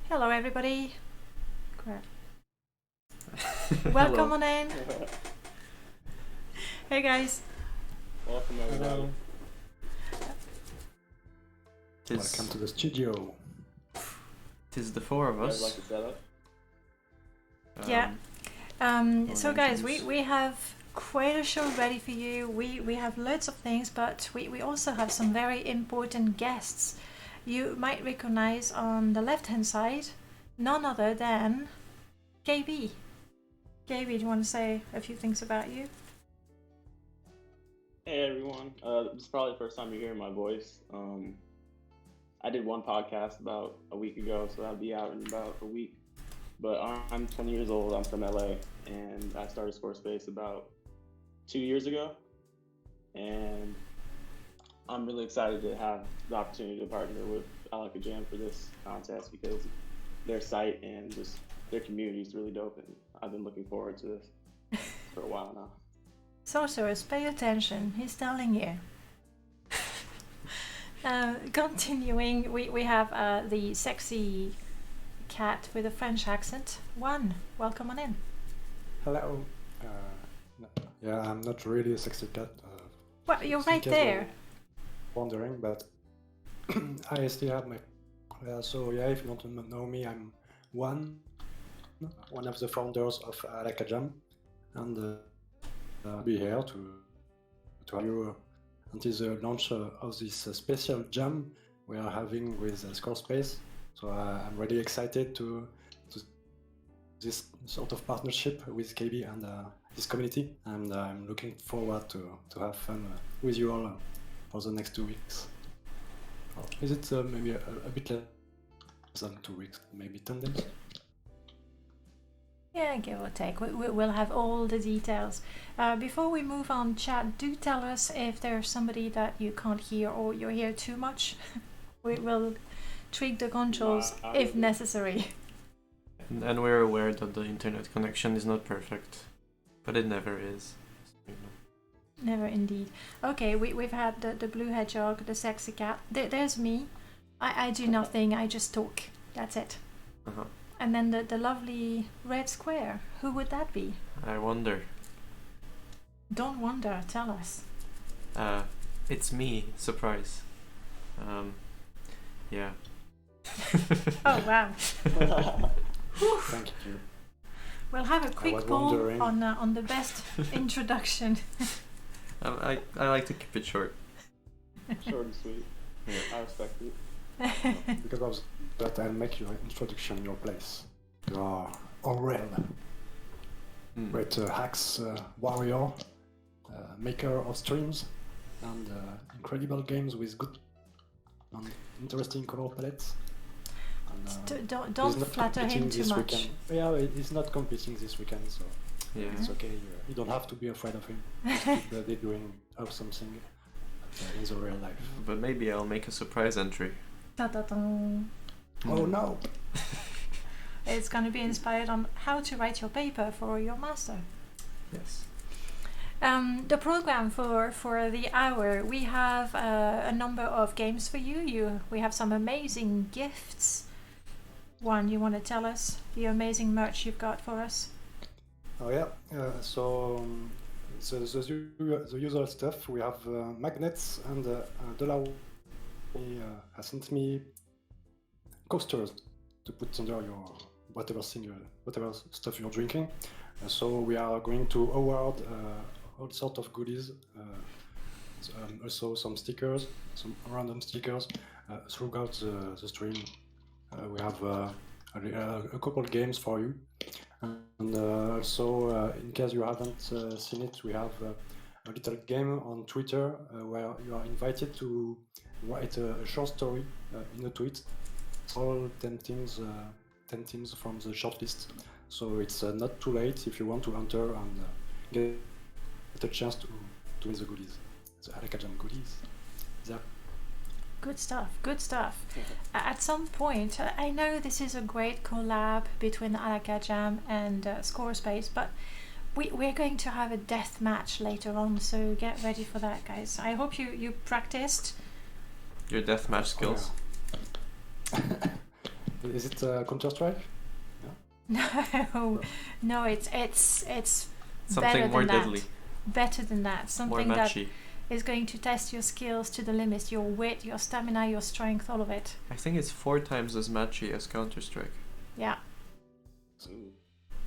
Hello everybody. Crap. Welcome on in. Hey guys. Welcome everybody. Hello. Tis, Welcome to the studio. tis the four of You guys us. like the setup? Yeah. So guys, introduce. we have quite a show ready for you. We have loads of things, but we also have some very important guests. You might recognize on the left hand side none other than KB. KB, do you want to say a few things about you? Hey everyone. This is probably the first time you're hearing my voice. I did one podcast about a week ago, so that'll be out in about a week. But I'm 20 years old. I'm from LA, and I started ScoreSpace about 2 years ago. And I'm really excited to have the opportunity to partner with Alakajam for this contest because their site and just their community is really dope, and I've been looking forward to this for a while now. Sorcerers, pay attention. He's telling you. Continuing, we have the sexy cat with a French accent. One, welcome on in. Hello. Yeah, I'm not really a sexy cat. Well, you're in right case there. you're wondering, but I still have my. So yeah, if you want to know me, I'm one of the founders of Alakajam, and I'll be here to have you until the launch of this special jam we are having with ScoreSpace. So I'm really excited to this sort of partnership with KB and this community, and I'm looking forward to have fun with you all for the next 2 weeks. Or is it maybe a bit less than 2 weeks, maybe 10 days? Yeah, give or take. We'll have all the details. Before we move on, chat, do tell us if there's somebody that you can't hear or you hear too much. We will tweak the controls Nah, if necessary. And we're aware that the internet connection is not perfect, but it never is. You know. Never indeed. Okay, we've had the blue hedgehog, the sexy cat. There's me. I do nothing, I just talk. That's it. Uh-huh. And then the lovely red square. Who would that be? I wonder. Don't wonder, tell us. It's me. Surprise. Yeah. Oh wow. Thank you. We'll have a was quick poll wondering. on the best introduction. I like to keep it short. Short and sweet. Yeah. I respect it. Because of that, I'll make your introduction your place. You are Aurel, Mm. great hacks warrior, maker of streams, and incredible games with good and interesting color palettes. And, Don't he's not flatter him competing too this much. weekend. Yeah, he's not competing this weekend, so Yeah. it's okay. You don't have to be afraid of him. Just keep they're doing something in the real life. But maybe I'll make a surprise entry. Ta-ta-dum. Oh no! It's going to be inspired on how to write your paper for your master. Yes. The program for the hour, we have a number of games for you. We have some amazing gifts. One, you want to tell us the amazing merch you've got for us? Oh yeah. The usual stuff. We have magnets, and Danae has sent me coasters to put under your whatever stuff you're drinking. So we are going to award all sorts of goodies. Also some stickers, some random stickers throughout the stream. We have a couple games for you, and also in case you haven't seen it, we have a little game on Twitter where you are invited to write a short story in a tweet. All 10 teams from the shortlist. So it's not too late if you want to enter and get a chance to win the goodies, the Alakajam goodies. Yeah. Good stuff, good stuff. At some point, I know this is a great collab between Alakajam and ScoreSpace, but we're going to have a death match later on, so get ready for that, guys. I hope you practiced. Your deathmatch skills. Is it Counter-Strike? No, it's better Something more than that. deadly, Better than that. more Something that matchy. is going to test your skills to the limit, your wit, your stamina, your strength, all of it. I think it's 4 times as matchy as Counter-Strike. Yeah, Ooh.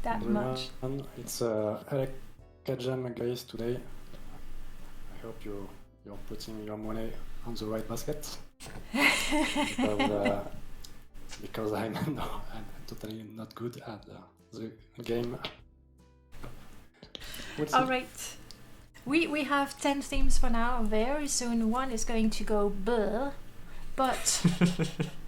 that much. Everyone, it's Alakajam guys today. I hope you're putting your money on the right basket. Because I'm totally not good at the game. We'll see. All right. We have 10 themes for now. Very soon one is going to go bleh. But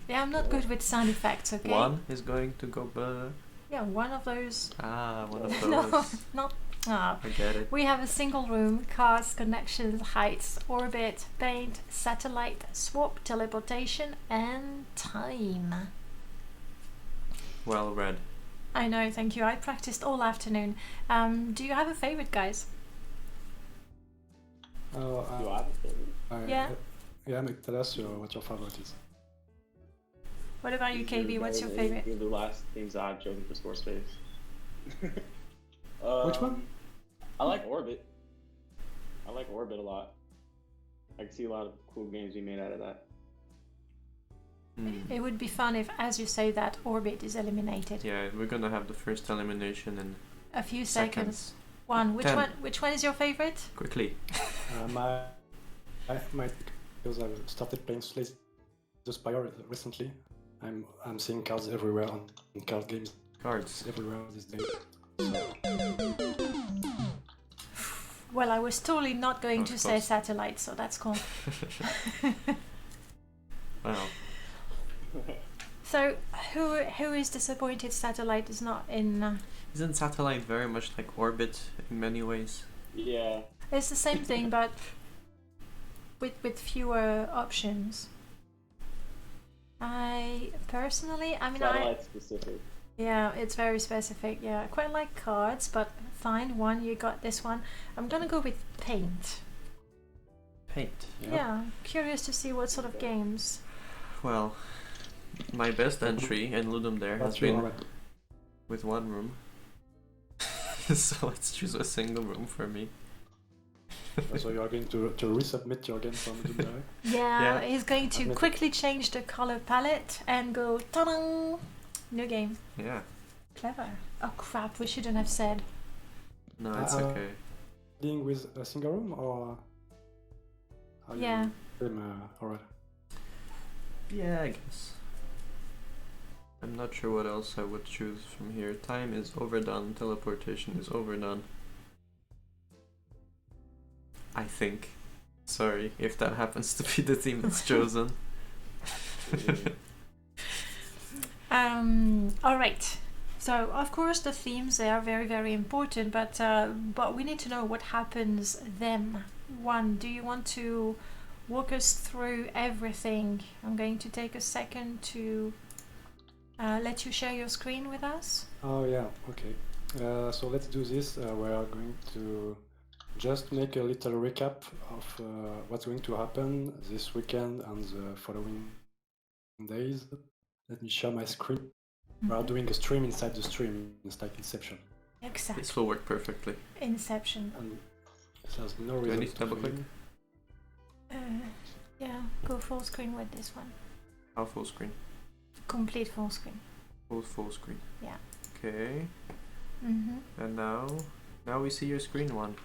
yeah, I'm not good with sound effects, okay? One is going to go bleh. Yeah, one of those. One of those. No, not. Ah. I get it. We have a single room, cards, connections, heights, orbit, paint, satellite, swap, teleportation, and time. Well read. I know, thank you. I practiced all afternoon. Do you have a favorite, guys? Do I have a favorite? Yeah. Yeah, tell us what your favorite is. What about you, KB? What's your favorite? The last themes I've chosen for ScoreSpace. Which one? I like Orbit. I like Orbit a lot. I can see a lot of cool games being made out of that. It would be fun if, as you say, that orbit is eliminated. Yeah, we're gonna have the first elimination in A few seconds. One. Which 10. one? Which one is your favorite? Quickly. My because I've started playing Slay the Spire recently. I'm seeing cards everywhere on card games Cards. everywhere these days. Well, I was totally not going Of to say course. satellite, so that's cool. Wow. So, who is disappointed satellite is not in? Isn't Satellite very much like Orbit in many ways? Yeah. It's the same thing, but with fewer options. I personally, I mean, Satellite specific. yeah, it's very specific. Yeah, I quite like cards, but fine. One, you got this one. I'm gonna go with paint. Paint. Yeah, curious to see what sort of games. Well, my best entry in Ludum Dare has What's your been with one room. So let's choose a single room for me. So you are going to resubmit your game from Ludum Dare? Yeah, Yeah. he's going to Admit it. quickly change the color palette and go ta-da! New game. Yeah. Clever. Oh crap, we shouldn't have said. No, it's Uh, okay. Dealing with a single room or how Yeah. you game Aurel? Yeah, I guess. I'm not sure what else I would choose from here. Time is overdone. Teleportation is overdone. I think. Sorry if that happens to be the theme that's chosen. All right. So of course the themes, they are very, very important, but we need to know what happens then. One, do you want to walk us through everything? I'm going to take a second to let you share your screen with us. Oh yeah, okay. So let's do this. We are going to just make a little recap of what's going to happen this weekend and the following days. Let me share my screen. We are doing a stream inside the stream. It's like Inception. Exactly. This will work perfectly. Inception. And there's no Do I reason need to double click? Yeah, go full screen with this one. How full screen? Complete full screen. Full screen. Yeah. Okay. Mm-hmm. And now we see your screen one.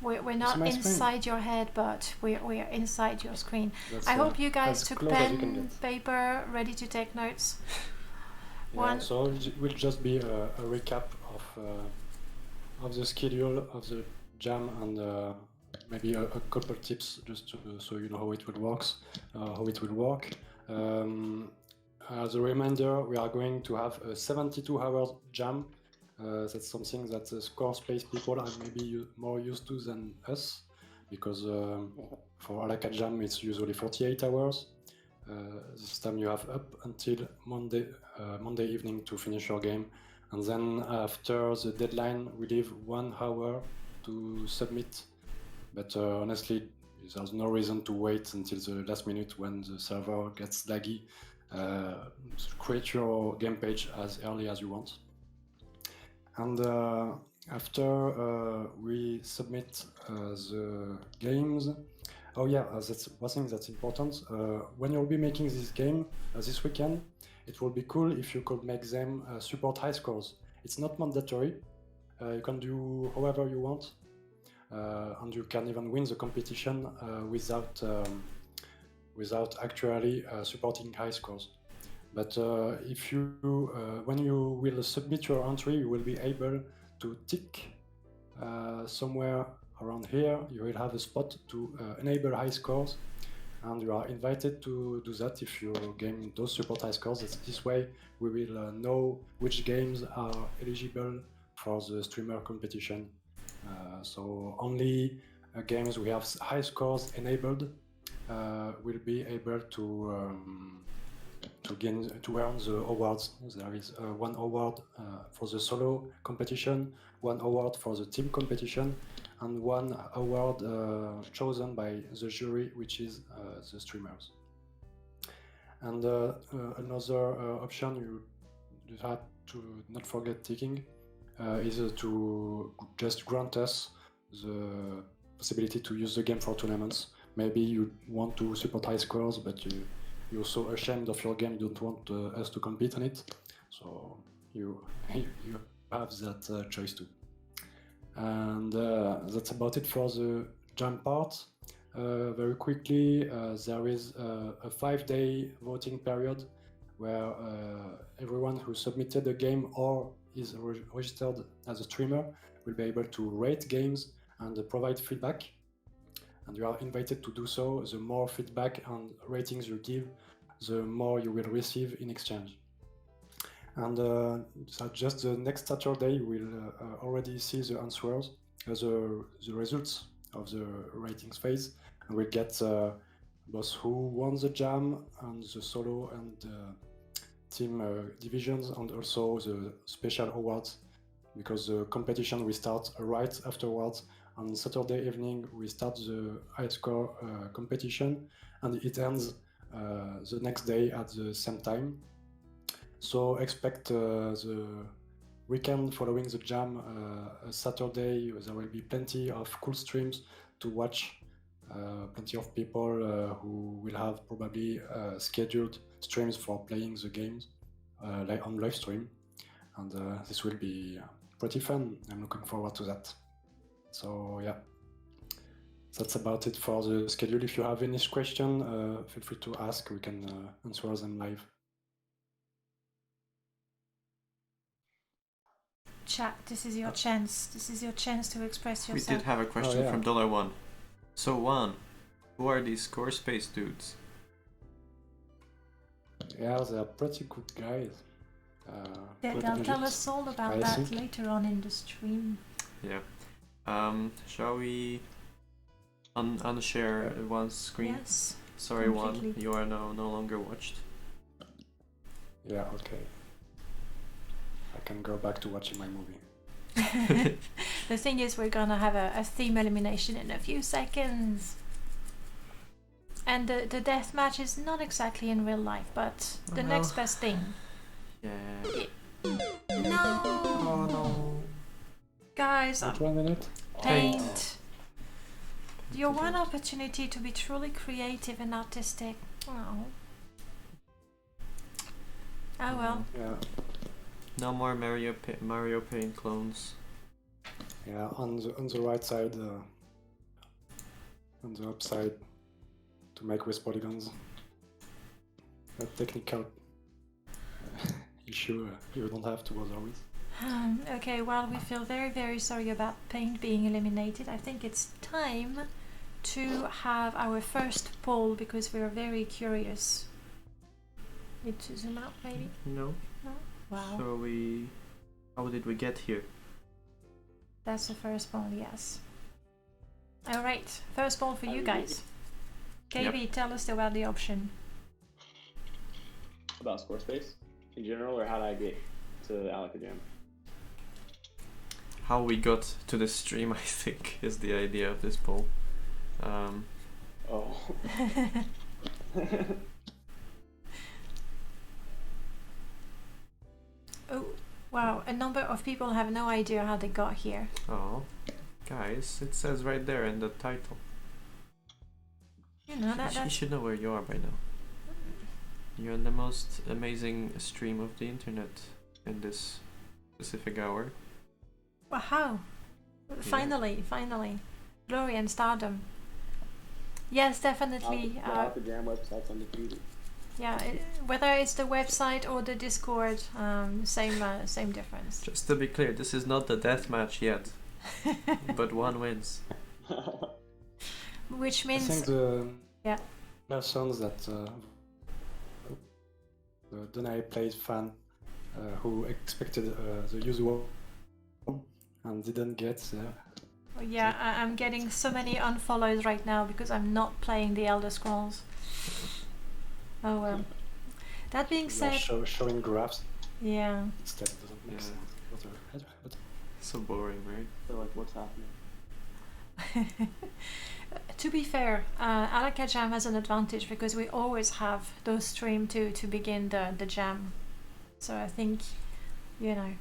We're not my screen. inside your head, but we're inside your screen. That's, I hope you guys as took close as you can pen, get. paper, ready to take notes. Yeah, One. so it will just be a recap of the schedule of the jam and maybe a couple tips just so you know how it will work. As a reminder, we are going to have a 72-hour jam. That's something that the ScoreSpace people are maybe more used to than us, because for Alakajam it's usually 48 hours. This time you have up until Monday evening to finish your game, and then after the deadline we leave 1 hour to submit. But honestly, there's no reason to wait until the last minute when the server gets laggy create your game page as early as you want. And after we submit the games, oh yeah, that's one thing that's important. When you'll be making this game this weekend, it will be cool if you could make them support high scores. It's not mandatory. You can do however you want, and you can even win the competition without actually supporting high scores. But if you, when you will submit your entry, you will be able to tick somewhere around here. You will have a spot to enable high scores, and you are invited to do that if your game does support high scores. This way we will know which games are eligible for the streamer competition. So only games we have high scores enabled will be able to earn the awards. There is one award for the solo competition, one award for the team competition, and one award chosen by the jury, which is the streamers. And another option you have to not forget ticking is to just grant us the possibility to use the game for tournaments. Maybe you want to support high scores, but you're so ashamed of your game, you don't want us to compete on it. So you have that choice too. And that's about it for the jam part. Very quickly, there is a 5-day voting period where everyone who submitted a game or is registered as a streamer will be able to rate games and provide feedback. And you are invited to do so. The more feedback and ratings you give, the more you will receive in exchange. And so just the next Saturday, you will already see the answers, the results of the ratings phase, and we'll get both who won the jam and the solo and team divisions, and also the special awards, because the competition will start right afterwards. On Saturday evening, we start the high score competition, and it ends the next day at the same time. So expect the weekend following the jam, Saturday, there will be plenty of cool streams to watch, plenty of people who will have probably scheduled streams for playing the games like on live stream, and this will be pretty fun. I'm looking forward to that. So yeah, that's about it for the schedule. If you have any question, feel free to ask. We can answer them live. Chat, this is your chance. This is your chance to express yourself. We did have a question from $1. So Juan, who are these ScoreSpace dudes? Yeah, they are pretty good guys. They'll tell us all about that later on in the stream. Yeah. Shall we unshare one screen? Yes. Sorry, completely. Juan, you are no longer watched. Yeah, okay. I can go back to watching my movie. The thing is, we're gonna have a theme elimination in a few seconds. And the death match is not exactly in real life, but the next best thing. Yeah. No! Oh no. Guys, Wait 1 minute. paint. Your one opportunity to be truly creative and artistic. Oh. Oh well. Yeah. No more Mario Paint clones. Yeah, on the right side, on the upside, to make with polygons. A technical issue you don't have to bother with. Okay, well, we feel very, very sorry about paint being eliminated. I think it's time to have our first poll because we are very curious. Need to zoom out, maybe? No. No? Wow. So how did we get here? That's the first poll, yes. Alright, first poll for you guys. KB, tell us about the option. About ScoreSpace in general, or how did I get to Alakajam? How we got to the stream, I think, is the idea of this poll. Oh. Oh, wow! A number of people have no idea how they got here. Oh, guys, it says right there in the title. You know that. You That's should know where you are by now. You're on the most amazing stream of the internet in this specific hour. wow! Finally, glory and stardom. Yes, definitely. The Alakajam website's undefeated. Yeah, whether it's the website or the Discord, same difference. Just to be clear, this is not the death match yet, but one wins. Which I means think the yeah. persons that the Danae played fan who expected the usual and didn't get there. Yeah, I'm getting so many unfollows right now because I'm not playing the Elder Scrolls. Oh well. That being said, Showing graphs yeah. instead doesn't make sense. But So boring, right? So like, what's happening? To be fair, Alakajam has an advantage because we always have those stream to begin the jam. So I think, you know,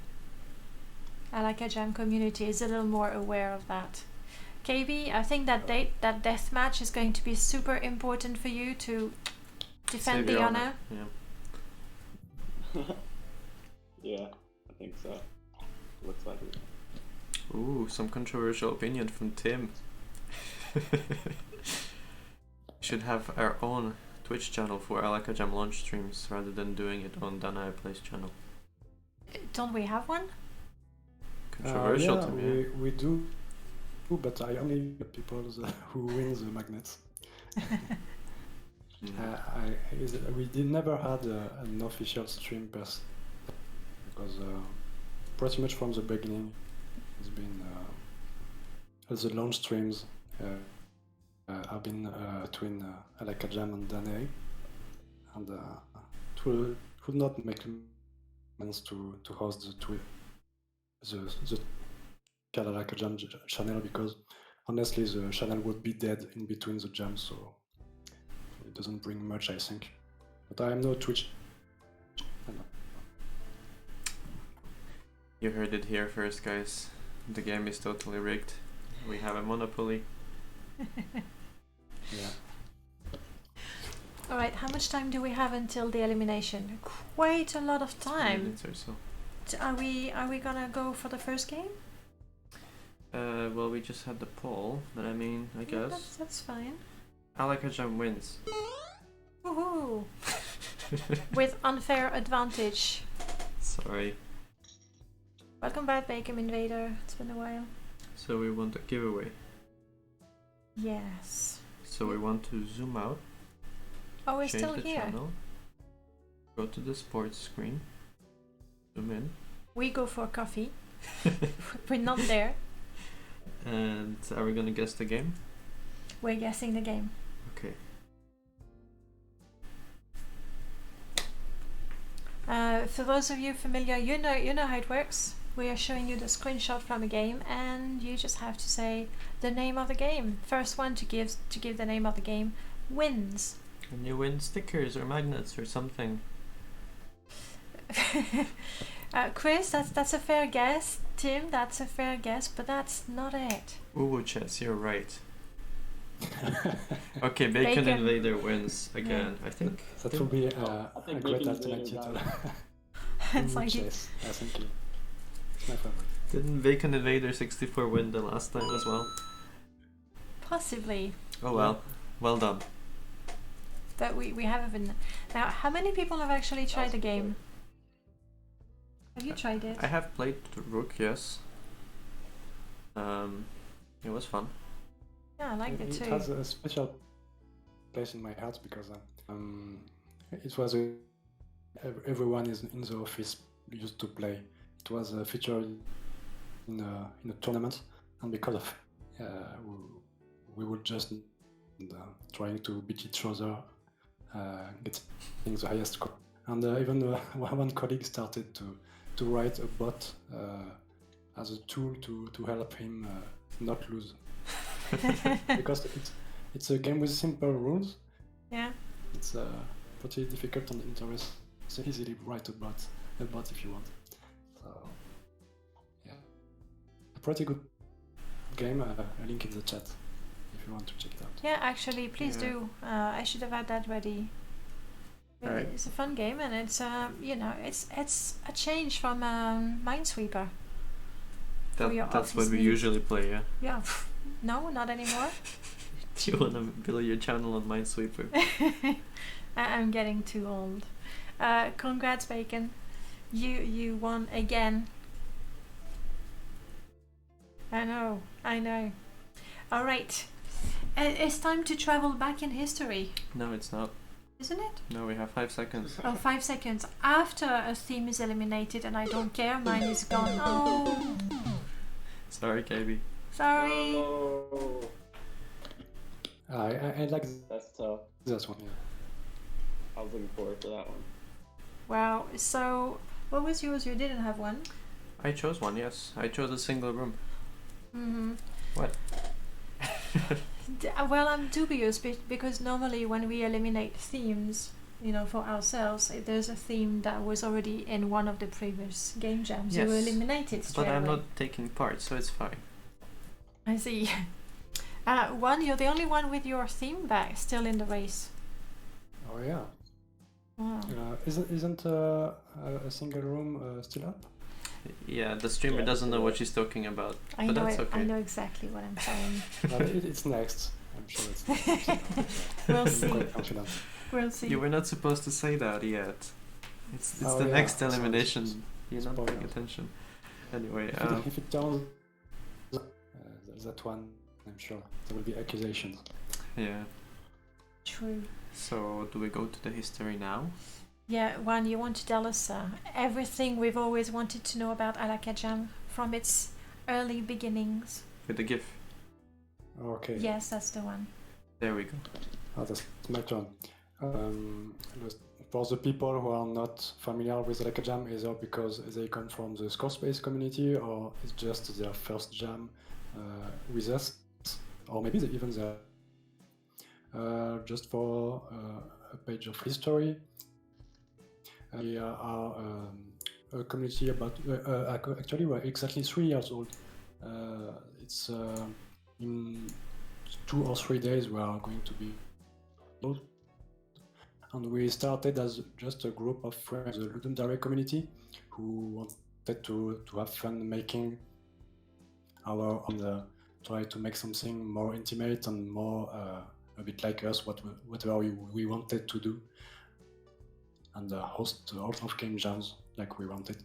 Alakajam community is a little more aware of that. KB, I think that that death match is going to be super important for you to defend Save the your honor. Yeah. Yeah, I think so. Looks like it. Ooh, some controversial opinion from Tim. Should have our own Twitch channel for Alakajam launch streams rather than doing it on Danae Plays channel. Don't we have one? Controversial yeah, to me. we do, but I only the people who win the magnets. We never had an official stream because pretty much from the beginning it's been the launch streams have been between Alakajam and Danae, and it would not make sense to host the Alakajam channel because honestly the channel would be dead in between the jams, so it doesn't bring much, I think. But I am no Twitch. You heard it here first, guys. The game is totally rigged. We have a monopoly. Yeah. Alright, how much time do we have until the elimination? Quite a lot of 2 time. minutes or so. Are we gonna go for the first game? Well, we just had the poll, but I mean, I Yeah, guess that's fine. Alakajam wins. Woohoo! With unfair advantage. Sorry. Welcome back, Bacon Invader. It's been a while. So we want a giveaway. Yes. So we want to zoom out, Oh, we're change still the here. channel, go to the sports screen, zoom in, We go for coffee. We're not there. and are we gonna guess the game? We're guessing the game. Okay. For those of you familiar, you know how it works. We are showing you the screenshot from a game, and you just have to say the name of the game. First one to give the name of the game wins. And you win stickers or magnets or something. Chris, that's a fair guess. Tim, that's a fair guess, but that's not it. Ooh, Chess, you're right. Okay, Bacon Bacon. Invader wins again. I think. That will be I a think great Bacon alternative Invader to It's like chess. I think it's my favorite. Didn't Bacon Invader 64 win the last time as well? Possibly, Oh well. Well done. but we haven't been. Now, how many people have actually tried the game? Have you tried it? I have played Rook, yes. It was fun. Yeah, I liked it It too. has a special place in my heart because it was everyone is in the office used to play. It was featured in a tournament, and because of we were just trying to beat each other, getting the highest score. And even one colleague started to write a bot as a tool to help him not lose. Because it's a game with simple rules. Yeah. It's pretty difficult and interesting. So easily write a bot if you want. pretty good game. A link in the chat if you want to check it out. Yeah, actually, please Yeah. do. I should have had that ready. Alright. It's a fun game, and it's it's a change from Minesweeper. your That's what office we needs. usually play, yeah. Yeah, no, not anymore. Do you wanna build your channel on Minesweeper? I'm getting too old. Congrats, Bacon. You won again. I know. All right. It's time to travel back in history, No, it's not. isn't it? No, we have 5 seconds. Oh, 5 seconds. After a theme is eliminated and I don't care, mine is gone. Oh, Sorry, KB. sorry. Oh, I like that's tough. this one. Yeah. I was looking forward to that one. Wow. So, what was yours? You didn't have one. I chose one, yes. I chose a single room. Mm-hmm. What? Well, I'm dubious because normally when we eliminate themes, for ourselves, if there's a theme that was already in one of the previous game jams, you Yes. eliminate it straight But I'm away. not taking part, so it's fine. I see. You're the only one with your theme back still in the race. Oh yeah. Wow. Isn't a single room still up? Yeah, the streamer Yeah, doesn't know what yeah. she's talking about. I But know that's it. okay. I know exactly what I'm saying. But it's next. I'm sure it's next. We'll I'm see. quite confident. We'll see. You were not supposed to say that yet. It's Oh, the yeah, next sorry. elimination. You're not paying Spoilers. attention. Anyway, If it turns that one, I'm sure there will be accusations. yeah. True. So, do we go to the history now? Yeah, Juan, you want to tell us everything we've always wanted to know about Alakajam from its early beginnings. With the GIF. Okay. Yes, that's the one. There we go. That's my turn. For the people who are not familiar with Alakajam, either because they come from the ScoreSpace community or it's just their first jam with us, or maybe even their just for a page of history. We are a community about actually we're exactly 3 years old. It's in 2 or 3 days we are going to be old. And we started as just a group of friends, the Ludum community, who wanted to have fun making our own, try to make something more intimate and more a bit like us, whatever we wanted to do, and host a lot of game jams like we wanted.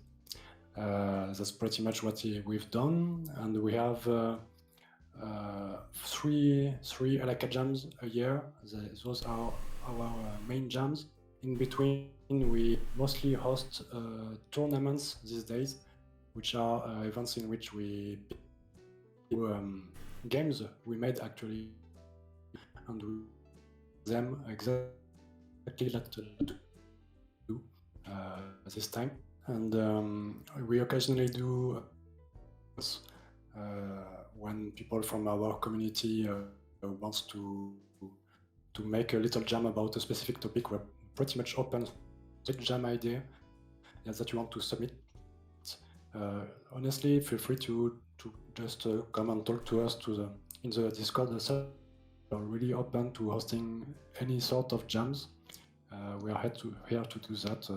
That's pretty much what we've done, and we have three Alakajams a year. Those are our main jams. In between, we mostly host tournaments these days, which are events in which we do games we made actually, and we them exactly like to do this time. And we occasionally do when people from our community wants to make a little jam about a specific topic. We're pretty much open to jam idea that you want to submit. Honestly, feel free to just come and talk to us in the Discord. We're really open to hosting any sort of jams. We are here to do that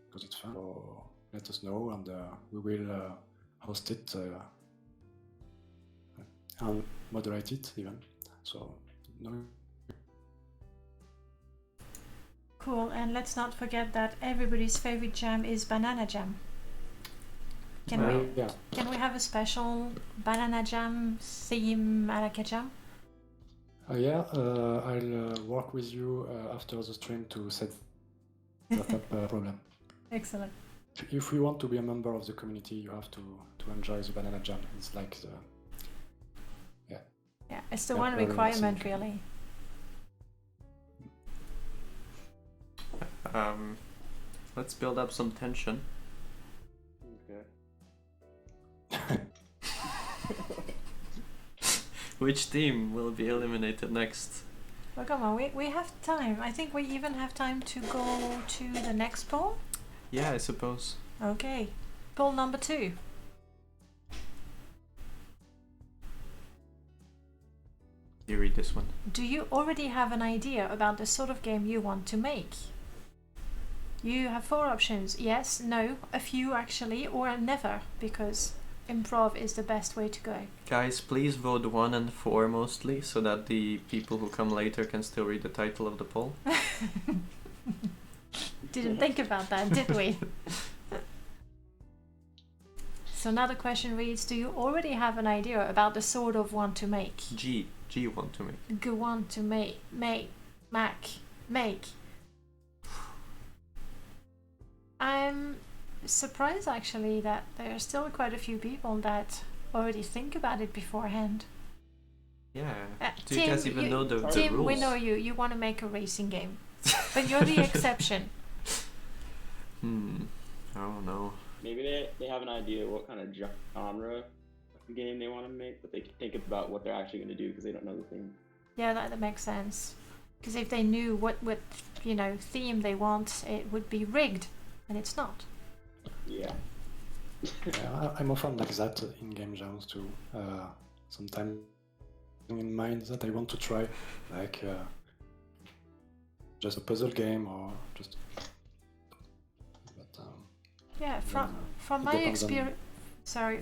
because it's fun. So let us know, and we will host it and moderate it even. So no. Cool, and let's not forget that everybody's favorite jam is banana jam. Can we have a special banana jam theme Alakajam? I'll work with you after the stream to set that up problem. Excellent. If you want to be a member of the community, you have to enjoy the banana jam. It's like the Yeah, it's the Yeah, one very requirement, simple. really. Let's build up some tension. Okay. Which team will be eliminated next? Well, come on, we have time. I think we even have time to go to the next poll. Yeah, I suppose. Okay, poll number 2. You read this one. Do you already have an idea about the sort of game you want to make? You have 4 options: yes, no, a few actually, or never, because improv is the best way to go. Guys, please vote 1 and 4 mostly, so that the people who come later can still read the title of the poll. Didn't think about that, did we? So another question reads, do you already have an idea about the sort of want to make? G want to make. Go want to make. I'm surprised actually that there are still quite a few people that already think about it beforehand. Yeah. Do Tim, you guys even know the Tim, rules? we know you want to make a racing game, but you're the exception. I don't know. Maybe they have an idea what kind of genre of game they want to make, but they can think about what they're actually going to do because they don't know the theme. Yeah, that makes sense. Because if they knew what theme they want, it would be rigged, and it's not. Yeah. Yeah, I'm often like that in game jams too. Sometimes in mind that I want to try, like just a puzzle game or just. But, Yeah, from my experience,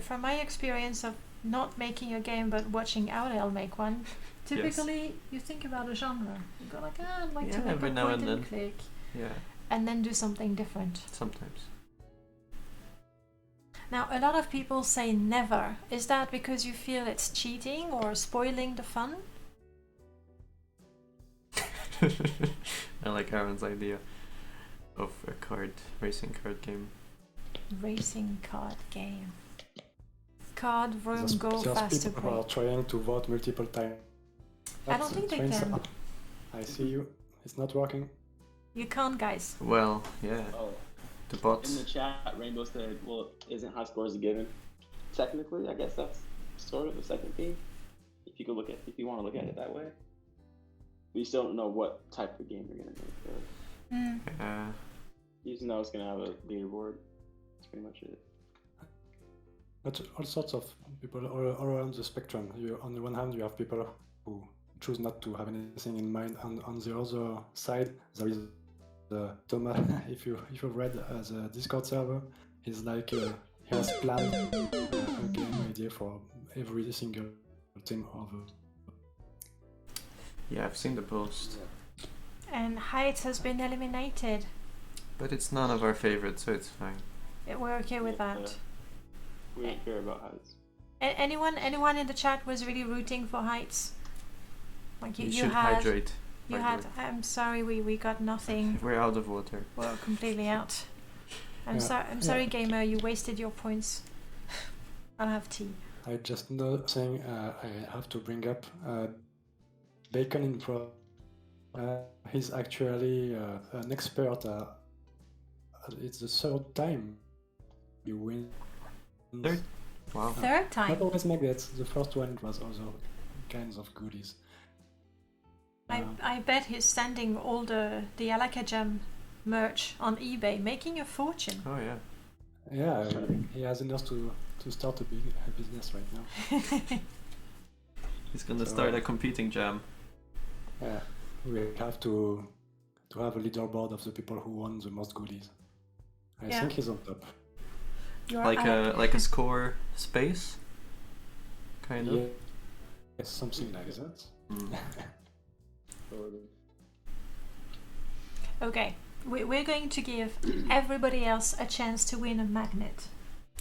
from my experience of not making a game but watching Aurel make one, typically you think about a genre. You go like, I'd like to make every a now point and and then. click, Yeah, and then do something different. sometimes. Now, a lot of people say never. Is that because you feel it's cheating or spoiling the fun? I like Aaron's idea of a racing card game. Racing card game. Card room there's go faster people who play. are trying to vote multiple times. I don't think they can. I see you. It's not working. You can't, guys. Well, yeah, Oh, the bots. in the chat, Rainbow said, "Well, isn't high scores a given?" Technically, I guess that's sort of the second theme. If you want to look at it that way. We still don't know what type of game you're gonna make. Mm. You just know it's gonna have a leaderboard. That's pretty much it. But all sorts of people all around the spectrum. On the one hand, you have people who choose not to have anything in mind, and on the other side, there is Thomas. if you've read the Discord server, he's like he has planned a game idea for every single team of. Yeah, I've seen the post. And Heights has been eliminated. But it's none of our favorites, so it's fine. We're okay with that. We don't care about heights. Anyone in the chat was really rooting for Heights? Like You you should had. hydrate. You by the had. way. I'm sorry, we got nothing. We're out of water. We're completely out. I'm Yeah. sorry, gamer. You wasted your points. I'll have tea. I just know saying I have to bring up Bacon in Pro. He's actually an expert. It's the third time you win. Third? Wow. Third time. Not always maggots. The first one was other kinds of goodies. I bet he's sending all the Alakajam merch on eBay, making a fortune. Oh yeah. Yeah, he has enough to start a business right now. He's gonna So- start a competing jam. Yeah, we have to have a leaderboard of the people who won the most goodies. I Yeah. think he's on top. You're Like a score space? Kind of. Yeah, it's something like that. Mm. Okay, we're going to give everybody else a chance to win a magnet.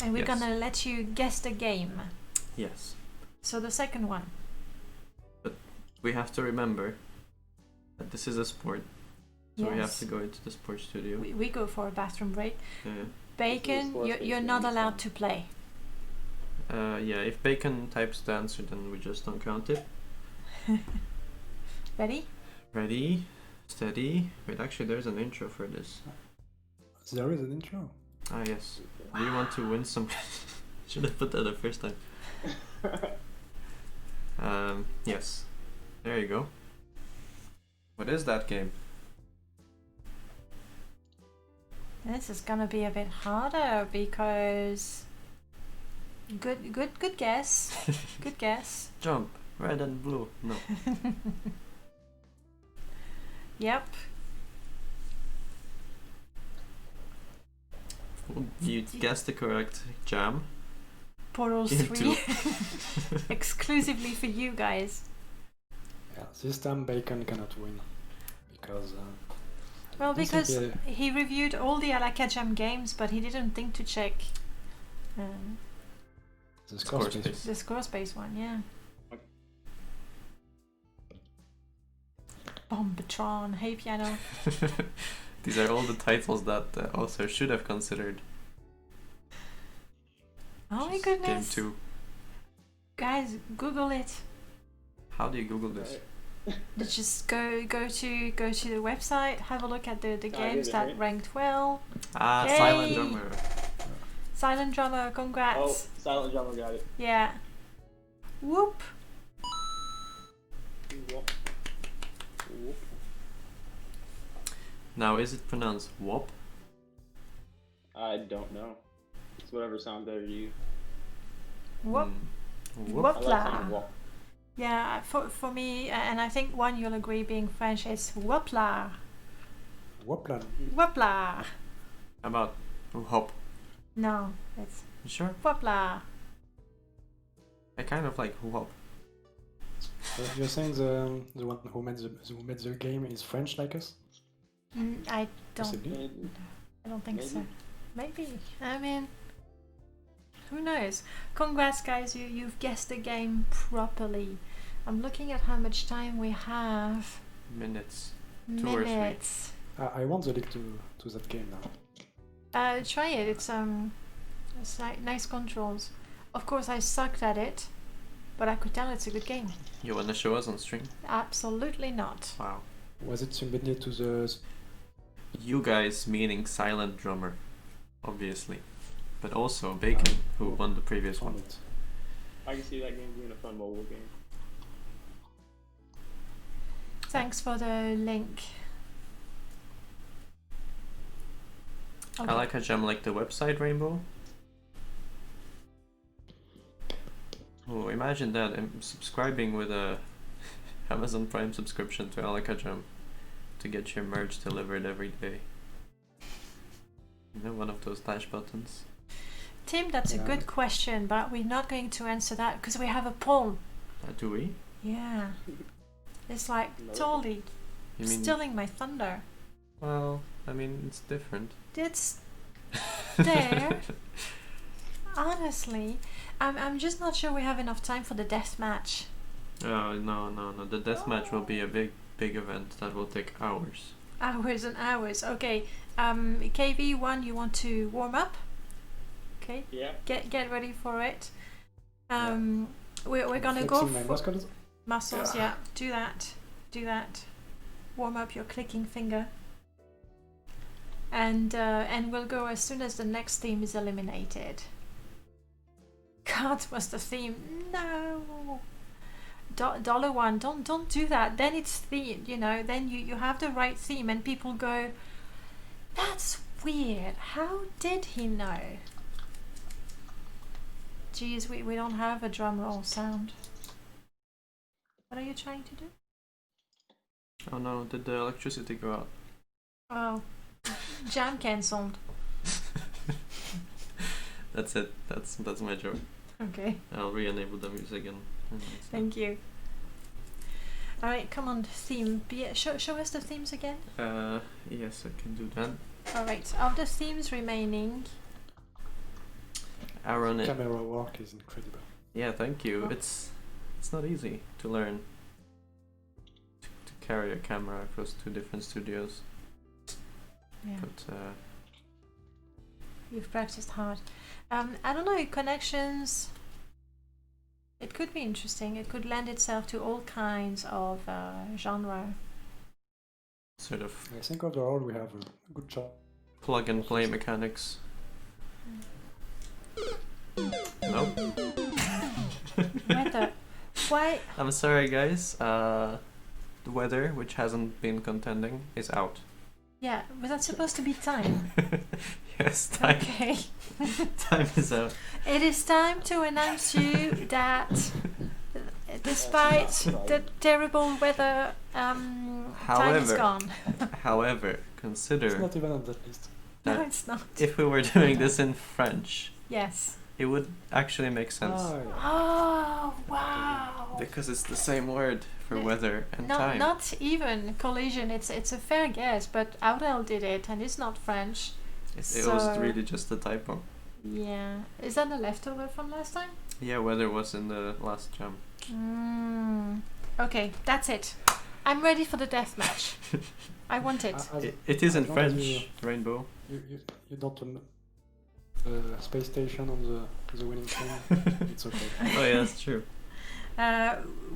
And we're Yes. gonna let you guess the game. Yes. So the second one. We have to remember that this is a sport. So we have Yes. to go into the sports studio. We go for a bathroom break. Yeah. Bacon, sports you're thing, not yeah. allowed to play. Yeah, if Bacon types the answer, then we just don't count it. Ready? Ready, steady. Wait, actually, there's an intro for this. There is an intro. Ah, yes. Do you want to win some? Should have put that the first time. Yes. There you go. What is that game? This is gonna be a bit harder because good guess. Good guess. Jump. Red and blue. No. Yep. Well, you guessed the correct jam. Portals Game 3. Exclusively for you guys. Yeah, this time Bacon cannot win because Well, This because would he reviewed all the Alakajam games, but he didn't think to check the score space. ScoreSpace. the ScoreSpace one, yeah. Bombotron, Hey Piano. These are all the titles that the author should have considered. Oh my Just Game goodness. 2. Guys, Google it. How do you Google this? Just go to the website, have a look at the did games it, that right? ranked well. Ah, Yay! Silent Drummer. Silent Drummer, congrats. Oh, Silent Drummer got it. Yeah. Whoop. Whoop. Whoop. Now, is it pronounced wop? I don't know. It's whatever sounds better to you. Whoop. Whoop. I like Whoopla. saying whoop. Yeah, for me, and I think one you'll agree being French is whoopla. Woplan. Whoopla. How about hop? No, it's You sure? whoopla. I kind of like hop. You're saying the one who made the game is French like us? I don't Possibly. I don't think Maybe. so. Maybe. I mean, who knows? Congrats, guys! You've guessed the game properly. I'm looking at how much time we have. Minutes. 2 or 3. Minutes. I want the link to that game now. Try it. It's nice controls. Of course, I sucked at it, but I could tell it's a good game. You wanna show us on stream? Absolutely not. Wow. Was it submitted to the? You guys meaning Silent Drummer, obviously. But also Bacon, who won the previous On one. it. I can see that game being a fun mobile game. Thanks for the link. Okay. Alakajam like the website Rainbow? Oh, imagine that. I'm subscribing with a Amazon Prime subscription to Alakajam to get your merch delivered every day. You know, one of those dash buttons. Tim, that's a Yeah. good question, but we're not going to answer that because we have a poll. Do we? Yeah. It's like No. totally You mean? stealing my thunder. Well, I mean, it's different. It's there. Honestly, I'm just not sure we have enough time for the death match. Oh, no. The deathmatch will be a big event that will take hours. Hours and hours. Okay. KV1, you want to warm up? Okay. Yeah. Get ready for it. We're gonna go Flexing my for muscles. muscles. Yeah. Do that. Warm up your clicking finger. And we'll go as soon as the next theme is eliminated. God, was the theme? No. $1, don't do that. Then it's themed, you know. Then you have the right theme, and people go, "That's weird. How did he know?" Geez, we don't have a drum roll sound. What are you trying to do? Oh no, did the electricity go out? Oh, jam cancelled. That's it. That's my joke. Okay, I'll re-enable the music and thank you. All right, come on, theme. Show us the themes again. Yes, I can do that. All right, of the themes remaining. Aaron, Camera work is incredible. yeah, thank you. Oh. It's not easy to learn to carry a camera across 2 different studios, Yeah, but you've practiced hard. I don't know, connections. It could be interesting. It could lend itself to all kinds of genre. sort of I think overall we have a good job. plug and play mechanics. No? Weather. Why? I'm sorry, guys. The weather, which hasn't been contending, is out. Yeah, was that supposed to be time? Yes, time. Okay. Time is out. It is time to announce you that Despite the terrible weather, time is However- gone. However, It's consider not even on that list. No, that it's not. if we were doing this in French, Yes. it would actually make sense. Yeah. Oh, wow. Because it's the same word for weather and time. Not even collision. It's a fair guess, but Aurel did it, and it's not French. It was So- really just a typo. Yeah. Is that a leftover from last time? Yeah, weather was in the last jam. Okay, that's it. I'm ready for the death match. I want it. It is in as long as French, you- Rainbow. You don't space station on the winning team. It's okay. Oh yeah, that's true.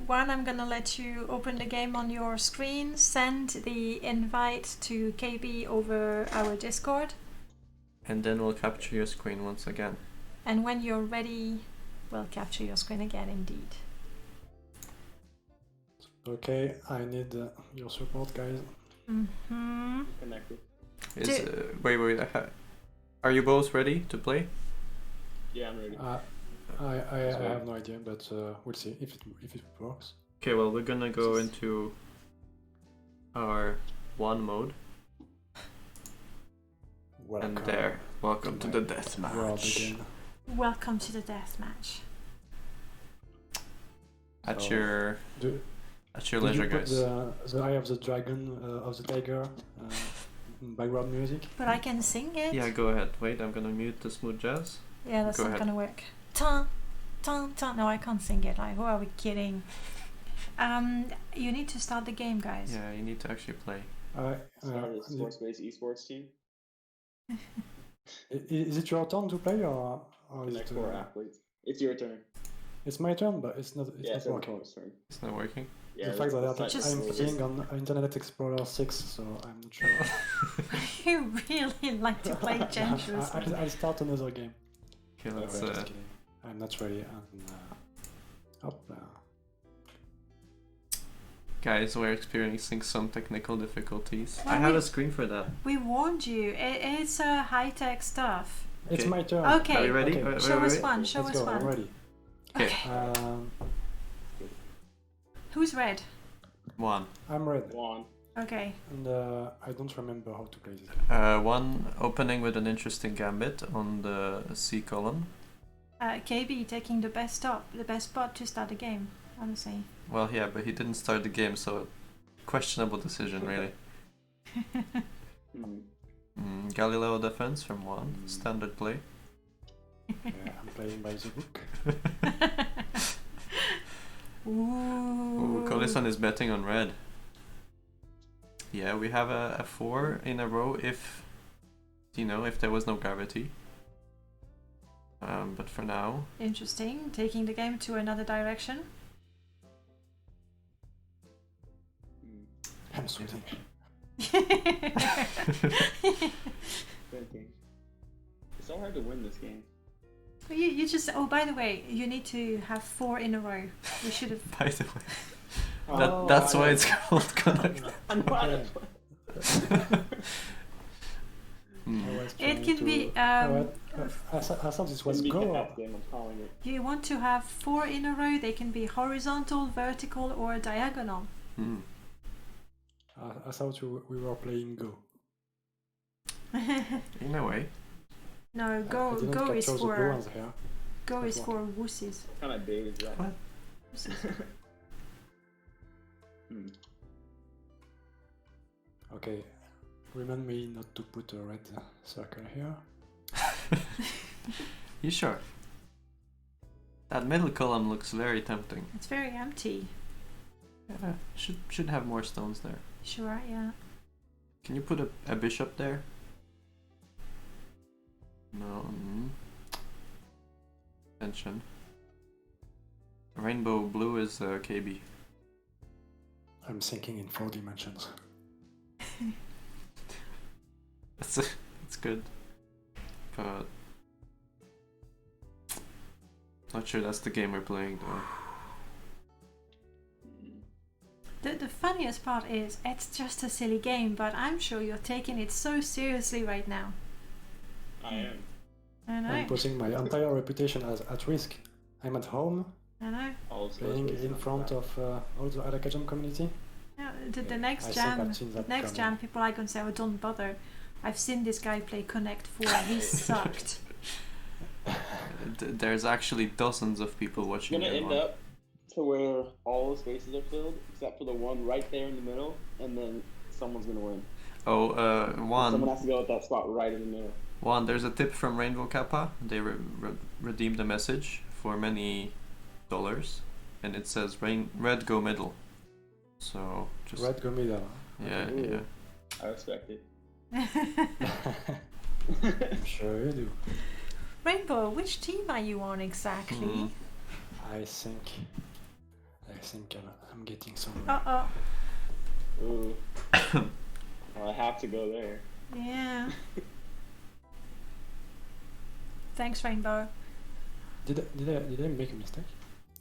One, I'm gonna let you open the game on your screen. Send the invite to KB over our Discord, And then we'll capture your screen once again. and when you're ready, we'll capture your screen again. Indeed. Okay, I need your support, guys. Mm-hmm. Connected. Wait. Are you both ready to play? Yeah, I'm ready. I have no idea, but we'll see if it works. Okay, well we're gonna go into our one mode, Welcome and there. Welcome to the death world match. again. Welcome to the death match. At So, your Do, at your did leisure, you put guys. the Eye of the Dragon of the Tiger background music? But I can sing it. Yeah, go ahead. Wait, I'm gonna mute the smooth jazz. Yeah, that's Go not ahead. gonna work. Tan, tan, tan. No, I can't sing it. Like, who are we kidding? You need to start the game, guys. Yeah, you need to actually play. Start a ScoreSpace esports team. Is it your turn to play or is Connect it, 4 athletes. It's your turn. it's my turn, but it's not Yeah, it's not working. everyone's turn. It's not working. Yeah, The fact that let's- Just- I'm let's- playing on Internet Explorer 6, so I'm not sure. You really like to play dangerously. I'll start another game. Okay, let's. Just kidding. I'm not ready. And, Guys, we're experiencing some technical difficulties. Well, I have we- a screen for that. We warned you. It's high-tech stuff. It's Okay. my turn. Okay. Are you ready? Okay. Wait, Show wait, us wait. one. Show Let's us go. I'm one. ready. Okay. Who's red? One. I'm red, Juan. Okay. and I don't remember how to play this. One opening with an interesting gambit on the C column. KB taking the best spot to start the game. Honestly. Well, yeah, but he didn't start the game, so questionable decision, really. Galileo defense from one. Standard play. Yeah, I'm playing by the book. Ooh. Collison is betting on red. Yeah, we have a 4 in a row if, if there was no gravity. But for now, Interesting. Taking the game to another direction. I'm sweating. Thinking. It's so hard to win this game. You just. Oh, by the way, you need to have 4 in a row. We should have. by the way, Oh, that's why I- it's called Connect. I'm not Okay. Hmm. I was It trying can to- be. I thought this was Gonna be go. a game, I'm calling it. You want to have 4 in a row. They can be horizontal, vertical, or diagonal. Hmm. I thought we were playing Go. In a way. No, I go didn't go is capture the for goals here. go is That's for wussies. What kind of big is that? What? Okay, remind me not to put a red circle here. You sure? That middle column looks very tempting. It's very empty. Yeah, should have more stones there. Sure, yeah. Can you put a bishop there? No. Tension. Rainbow blue is KB. I'm thinking in 4 dimensions. That's good. But not sure that's the game we're playing though. The funniest part is it's just a silly game, but I'm sure you're taking it so seriously right now. I am. I know. I'm putting my entire reputation at risk. I'm at home, I know. All Playing in front of all the Alakajam community. Yeah, the Yeah, next I think jam, I've seen the that next coming. jam, people are gonna say, "Oh, don't bother." I've seen this guy play Connect 4. He sucked. There's actually dozens of people It's watching gonna that end one. up to where all the spaces are filled except for the one right there in the middle, and then someone's gonna win. Oh, Someone one. has to go at that spot right in the middle. One, there's a tip from Rainbow Kappa. They redeemed a message for many dollars, and it says red go middle. So just Red go middle. yeah, Ooh. yeah. I respect it. I'm sure you do. Rainbow, which team are you on exactly? Mhm. I think I'm getting somewhere. Uh oh. Ooh. Well, I have to go there. Yeah. Thanks, Rainbow. Did I make a mistake?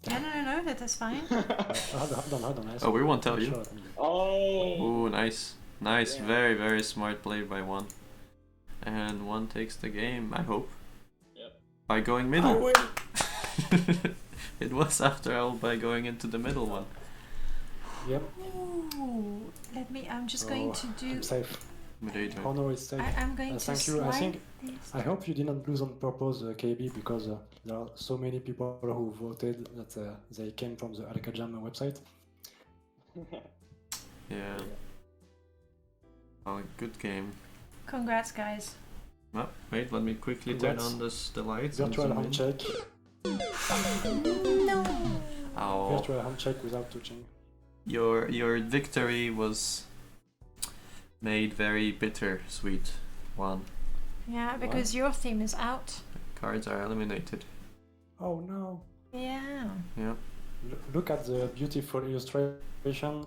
No, that is fine. Hold on. Oh, we won't tell you. Oh. Ooh, nice. Yeah. Very, very smart play by one. And one takes the game, I hope. Yep. By going middle. It was after all by going into the middle one. Yep. Ooh, I'm just going to do. I'm safe. What are you doing? Honor is safe. I'm going to thank you. slide I think this. I hope you didn't lose on purpose, KB, because there are so many people who voted that they came from the Alakajam website. Yeah. Oh, good game. Congrats, guys. Oh, wait, let me quickly turn on the lights. and Virtual zoom in. handshake. No. Oh, Virtual handshake without touching. your victory was made very bittersweet. One. Yeah, because your theme is out. Cards are eliminated. Oh no! Yeah. Yeah. Look at the beautiful illustration.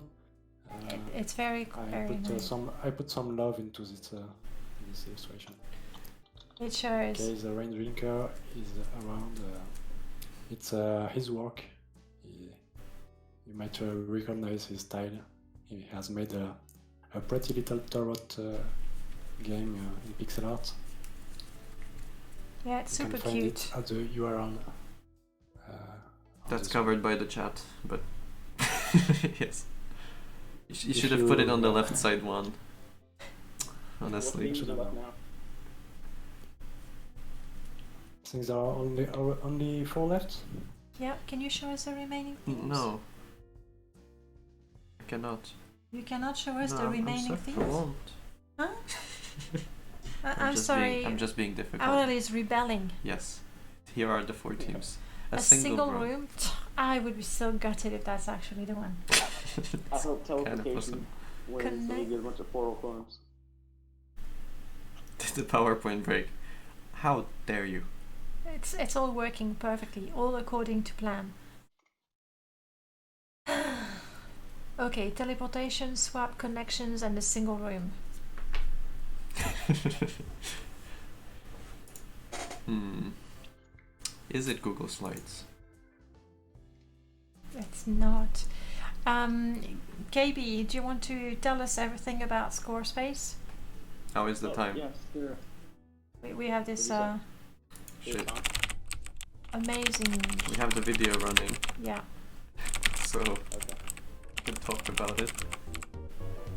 It's very nice. I put some love into this illustration. It sure is. Okay, the rain drinker is around. It's his work. You might recognize his style. He has made a pretty little tarot game in pixel art. Yeah, it's You super can find cute. it at the URL. That's covered by the chat, but yes. You If should have put it on the you- left side one. What Honestly. themes are left now? I think there are only 4 left. Yeah, can you show us the remaining themes? No. I cannot. You cannot show us No, the remaining I themes? won't. Huh? I'm just sorry. I'm just being difficult. Aurel is rebelling. Yes. Here are the 4 teams. A single room? I would be so gutted if that's actually the one. I hope Kind of teleportation awesome. wins so we get a bunch of portal forms. Did the PowerPoint break? How dare you? It's all working perfectly, all according to plan. Okay, teleportation, swap connections, and a single room. Is it Google Slides? It's not. KB, do you want to tell us everything about ScoreSpace? How is the time? Yes, sure. We have this What Shit. amazing, We have the video running, yeah, so Okay. we can talk about it.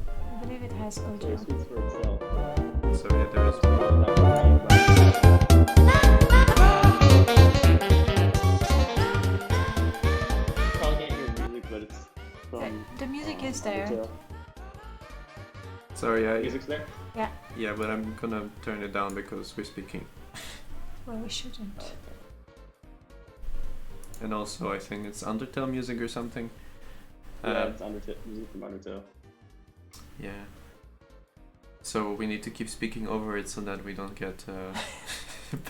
I believe it has So audio. it speaks for itself. So yeah, there is. Probably can't hear music, but it's from. The music is there. Undertale. Sorry, Music's there? yeah, but I'm gonna turn it down because we're speaking. Well, we shouldn't. And also, I think it's Undertale music or something. Yeah, it's Undertale. Music from Undertale. Yeah. So we need to keep speaking over it so that we don't get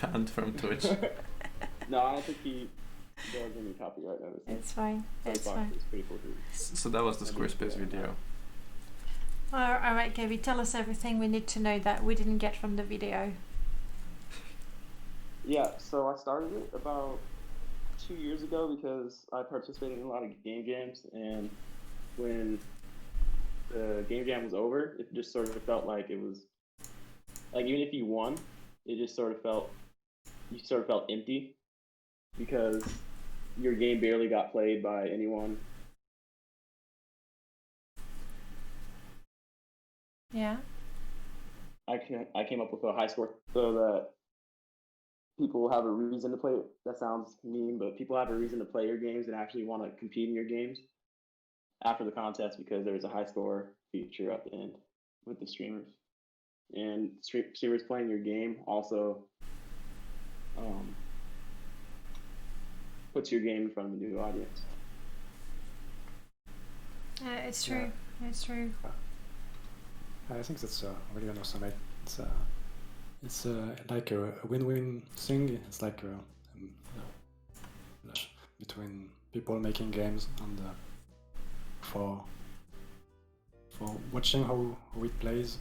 banned from Twitch. No, I don't think he does any copyright notice. It's fine. It's fine. It's pretty cool too. So that was the Squarespace video. Alright, KB, tell us everything we need to know that we didn't get from the video. Yeah, so I started it about 2 years ago because I participated in a lot of game jams, and when the game jam was over, it just sort of felt like it was like even if you won, it just sort of felt empty because your game barely got played by anyone. Yeah. I came up with a high score so that people have a reason to play. That sounds mean, but people have a reason to play your games and actually want to compete in your games after the contest because there's a high score feature at the end with the streamers. And streamers playing your game also puts your game in front of a new audience. It's true. Yeah. It's true. I think that's really awesome. It's like a win-win thing. It's like between people making games and for watching how it plays,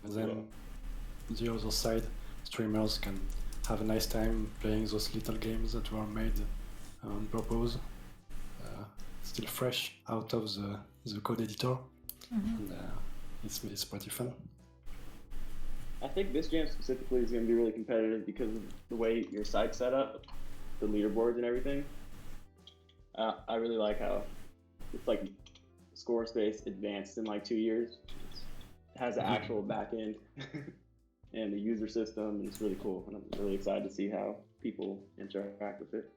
and then the other side, streamers can have a nice time playing those little games that were made on purpose, still fresh out of the code editor, and it's pretty fun. I think this jam specifically is going to be really competitive because of the way your site's set up, the leaderboards and everything. I really like how it's like ScoreSpace advanced in like 2 years. It has an actual backend and the user system, and it's really cool. And I'm really excited to see how people interact with it.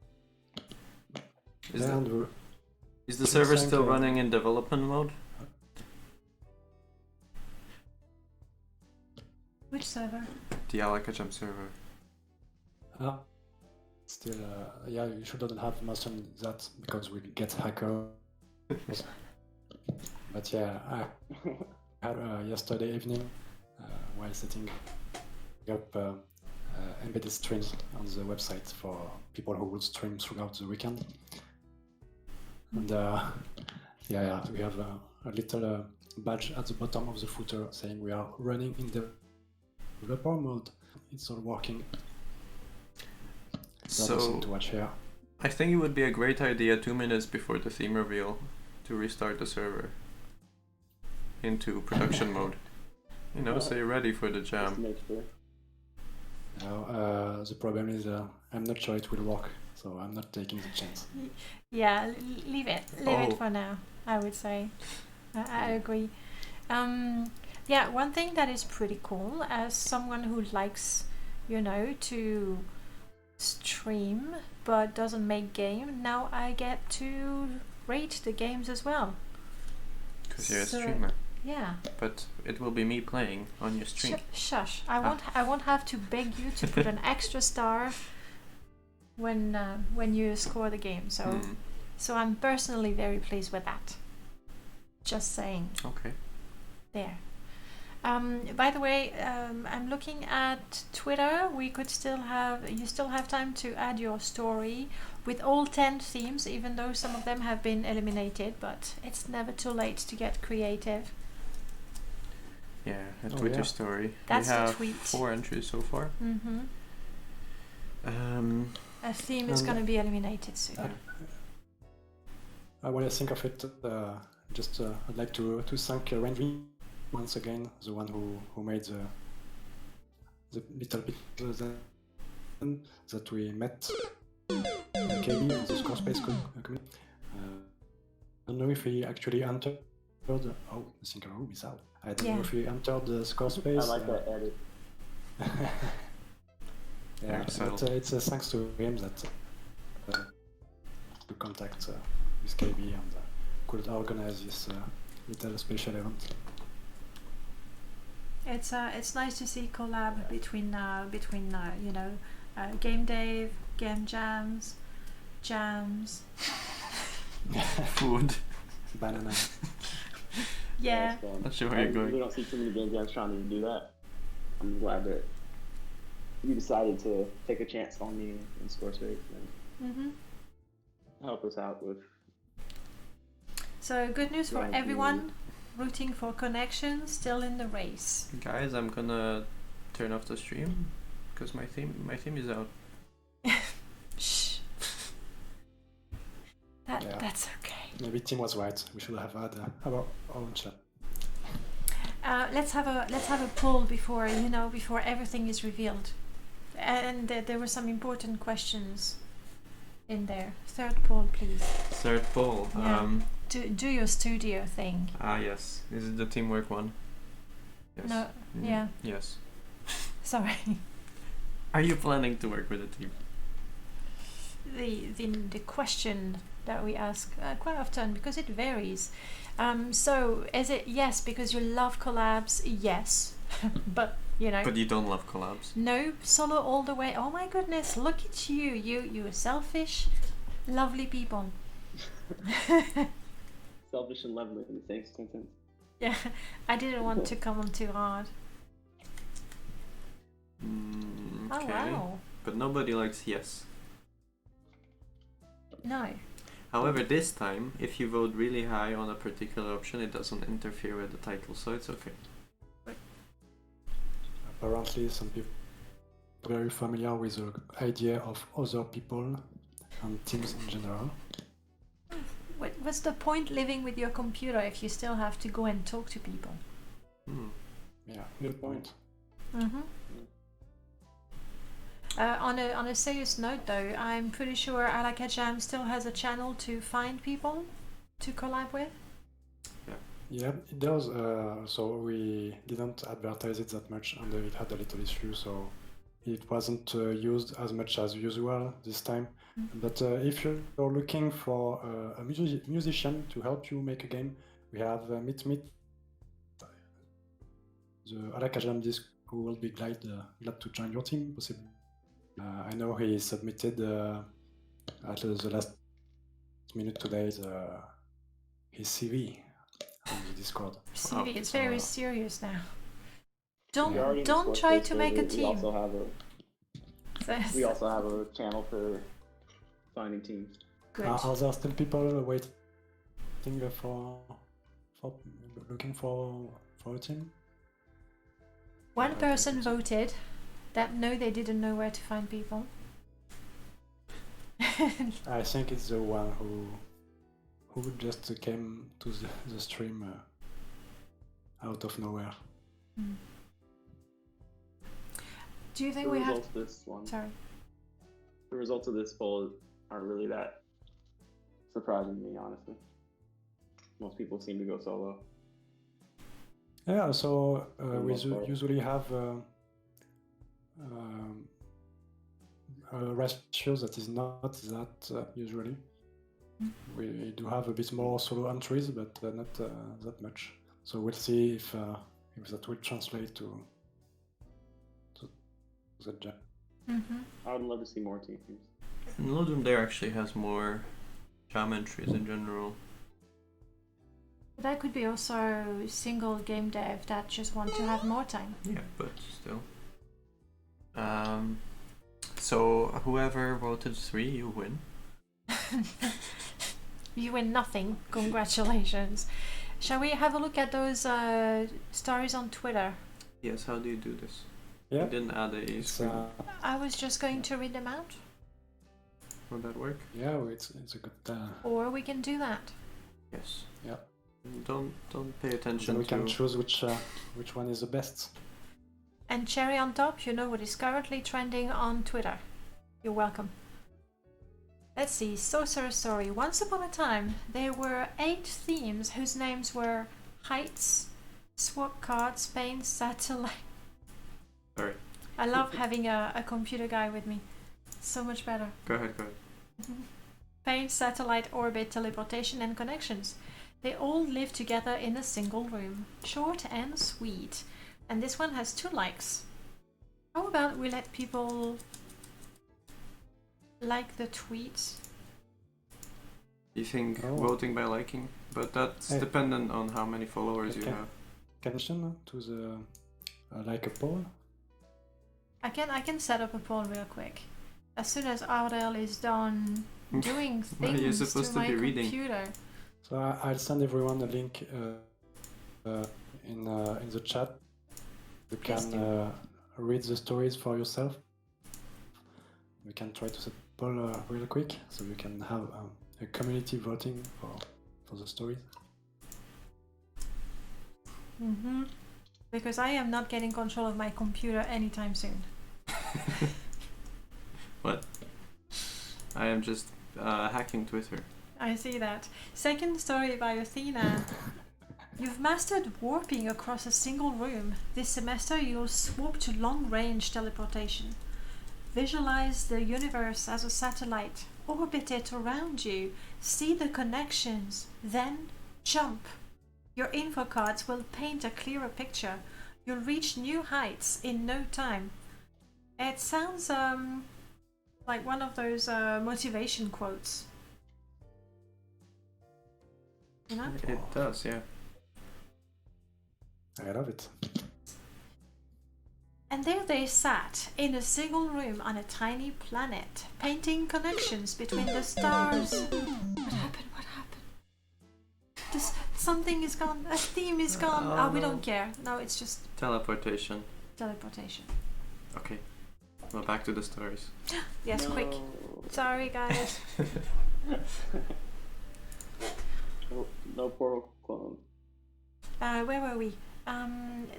Is the server still running in development mode? Which server? The Alakajam server. Still, yeah, you shouldn't have mentioned that because we get hackers. But yeah, I had yesterday evening while setting up embedded streams on the website for people who would stream throughout the weekend. And yeah, we have a little badge at the bottom of the footer saying we are running in the developer mode. It's all working. So to watch here. I think it would be a great idea 2 minutes before the theme reveal to restart the server into production mode. You know, so you're ready for the jam. Now, the problem is I'm not sure it will work, so I'm not taking the chance. Yeah, leave it for now, I would say. I agree. Yeah, one thing that is pretty cool, as someone who likes, to stream but doesn't make game, now I get to rate the games as well. Because you're a streamer. Yeah. But it will be me playing on your stream. Shush! I won't have to beg you to put an extra star when you score the game. So I'm personally very pleased with that. Just saying. Okay. There. By the way, I'm looking at Twitter. You still have time to add your story with all 10 themes, even though some of them have been eliminated, but it's never too late to get creative. Yeah, a Twitter story. That's we have the tweet. 4 entries so far. Mm-hmm. A theme is going to be eliminated soon. When I think of it, I'd like to thank Randy once again, the one who made the little bit that we met in KB on the ScoreSpace community. I don't know if he actually entered. Oh, the synchro room is out. I don't know if he entered the ScoreSpace. I like that edit. Yeah, but it's thanks to him that to contact with KB and could organize this little special event. It's nice to see collab between Game Dave, Game Jams, food, banana. Yeah. Not sure where you're going. We don't see too many game jams trying to do that. I'm glad that you decided to take a chance on me in ScoreSpace and help us out with. So good news for everyone rooting for connection, still in the race. Guys, I'm gonna turn off the stream because my theme is out. Shh. That's okay. Maybe Tim was right. We should have had our own chat. Let's have a poll before everything is revealed. And there were some important questions in there. Third poll, please. Third poll. Yeah. Do your studio thing. Yes. Is it the teamwork one? Yes. No. Yeah. Yes. Sorry. Are you planning to work with a team? The question that we ask quite often, because it varies. So is it yes because you love collabs? Yes. But you know. But you don't love collabs. No, solo all the way. Oh my goodness, look at you. You selfish, lovely people. Selfish and lovely in the same sentence. Yeah, I didn't want to come on too hard. Okay. Oh wow. But nobody likes yes. No. However, this time, if you vote really high on a particular option, it doesn't interfere with the title, so it's okay. Apparently, some people are very familiar with the idea of other people and teams in general. What's the point living with your computer if you still have to go and talk to people? Yeah, good point. Mm-hmm. On a serious note though, I'm pretty sure Alakajam still has a channel to find people to collab with. Yeah, it does. So we didn't advertise it that much, and it had a little issue, so it wasn't used as much as usual this time. But if you're looking for a musician to help you make a game, we have Meet, the Alakajam disc, who will be glad to join your team, possibly. I know he submitted at the last minute today his CV on the Discord. CV, it's very serious now. Yeah. Don't try to make a team. We also have a channel for finding teams. Good. Are there still people waiting for looking for a team? One person voted that no, they didn't know where to find people. I think it's the one who just came to the stream out of nowhere. Do you think The we have? results of this one. Sorry. The results of this poll aren't really that surprising to me, honestly. Most people seem to go solo. Yeah, so we most part. usually have a ratio that is not that usually. We do have a bit more solo entries, but not that much. So we'll see if that will translate to the jam. I would love to see more teams. And Lodum there actually has more jam entries in general. That could be also single game dev that just want to have more time. Yeah, but still. So whoever voted 3, you win. You win nothing. Congratulations. Shall we have a look at those stories on Twitter? Yes, how do you do this? Yeah. You didn't add a screen. I was just going to read them out. Will that work? Yeah, it's a good. Or we can do that. Yes. Yeah. Don't pay attention Then we to... can choose which one is the best. And cherry on top, you know what is currently trending on Twitter. You're welcome. Let's see, Sorcerer's Story. Once upon a time, there were 8 themes whose names were Heights, Swap Card, Spain, Satellite. Sorry. I love having a computer guy with me. So much better. Go ahead. Paint, satellite, orbit, teleportation, and connections. They all live together in a single room. Short and sweet. And this one has 2 likes. How about we let people like the tweets? You think Oh. voting by liking? But that's Hey. dependent on how many followers you Okay. have. Can you listen to the like a poll? I can set up a poll real quick. As soon as Aurel is done doing Well, you're things supposed to to my be reading. computer. So I'll send everyone a link in the chat. You Please can read the stories for yourself. We can try to set a poll real quick, so you can have a community voting for the stories. Because I am not getting control of my computer anytime soon. What? I am just hacking Twitter. I see that. Second story by Athena. You've mastered warping across a single room. This semester you'll swap to long-range teleportation. Visualize the universe as a satellite. Orbit it around you. See the connections. Then jump. Your info cards will paint a clearer picture. You'll reach new heights in no time. It sounds like one of those motivation quotes. You know? It does, yeah. I love it. And there they sat, in a single room on a tiny planet, painting connections between the stars. What happened? What happened? Something is gone. A theme is gone. Oh, we don't care. No, it's just Teleportation. teleportation. Okay. Well, back to the stories. Yes, No. quick. Sorry, guys. No portal clone. Where were we?